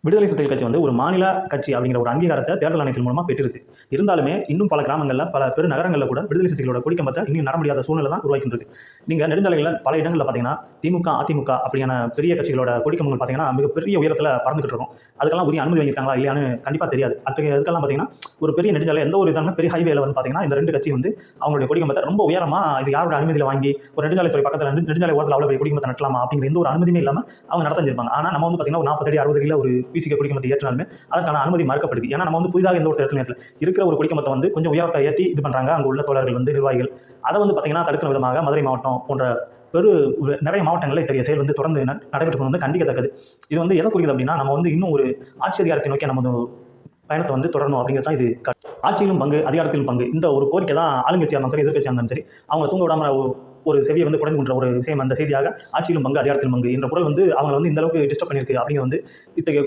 விடுதலை சிறுத்தைகள் கட்சி வந்து ஒரு மாநில கட்சி அப்படிங்கிற ஒரு அங்கீகாரத்தை தேர்தல் ஆணையத்தின் மூலமா பெற்றிருக்கு. இருந்தாலுமே இன்னும் பல கிராமங்கள்ல, பல பெருநகரங்கள்ல கூட விடுதலை சிறுத்தைகளோட கொடிக்கம்பத்தை இன்னும் நட முடியாத சூழ்நிலை தான் உருவாக்கிட்டு இருக்கு. நீங்க நெடுஞ்சாலைகள்ல பல இடங்கள்ல பார்த்தீங்கன்னா, திமுக, அதிமுக அப்படியான பெரிய கட்சிகளோட கொடிக்கம்பங்கள் பார்த்தீங்கன்னா, மிகப்பெரிய உயரத்துல பறந்துகிட்டு இருக்கும். அதுக்கெல்லாம் உரிய அனுமதி வாங்கியிருக்காங்களா இல்லையான்னு கண்டிப்பா தெரியாது. அதுக்கெல்லாம் பார்த்தீங்கன்னா, ஒரு பெரிய நெடுஞ்சாலை எந்த ஒரு இதான பெரிய ஹைவேல வந்து பார்த்தீங்கன்னா, இந்த 2 கட்சி வந்து அவங்களுடைய கொடிக்கம்பத்தை ரொம்ப உயரமா இது யாரோட அனுமதியில வாங்கி ஒரு நெடுஞ்சாலைத்துறை பக்கத்துல நெடுஞ்சாலை ஓரத்துல அவ்வளவு பெரிய கொடிக்கம்பத்தை நட்டலாமா அப்படிங்கிற எந்த ஒரு அனுமதியுமே இல்லாம அவங்க நடத்திருப்பாங்க. ஆனா நம்ம வந்து பார்த்தீங்கன்னா, ஒரு 40 அடி 60 அடியில ஒரு பிசிக கொடிக்கம்பத்தை ஏற்றினாலுமே அதற்கான அனுமதி மறுக்கப்படுது. ஏன்னா நம்ம வந்து புதிதாக எந்த ஒரு இடத்துல இருக்கிற ஒரு கொடிக்கம்பத்தை வந்து கொஞ்சம் உயரத்தை ஏற்றி இது பண்றாங்க அங்க உள்ள தோழர்கள் வந்து நிர்வாகிகள். அதை வந்து பார்த்தீங்கன்னா தடுக்கிற விதமாக மதுரை மாவட்டம் போன்ற நிறைய மாவட்டங்களில் இத்தகைய செயல் வந்து தொடர்ந்து நடைபெற்று வந்து கண்டிக்கத்தக்கது. இது வந்து எதை குறிக்குது அப்படின்னா, நம்ம வந்து இன்னும் ஒரு ஆட்சி அதிகாரத்தை நோக்கி நம்ம பயணத்தை வந்து தொடரணும் அப்படிங்கிறது தான் இது. ஆட்சியிலும் பங்கு, அதிகாரத்திலும் பங்கு. இந்த ஒரு கோரிக்கை தான் ஆளுங்கட்சியாக இருந்தாலும் சரி, எதிர்க்கட்சியாக இருந்தாலும் சரி, அவங்க தூங்க விடாம ஒரு செவியை வந்து குறைந்து கொண்ட ஒரு விஷயம் அந்த செய்தியாக ஆட்சியிலும் பங்கு, அதிகாரத்திலும் பங்கு என்ற குரல் வந்து அவங்களை வந்து இந்த அளவுக்கு டிஸ்டர்ப் பண்ணியிருக்கு அப்படிங்கிற வந்து இத்தகைய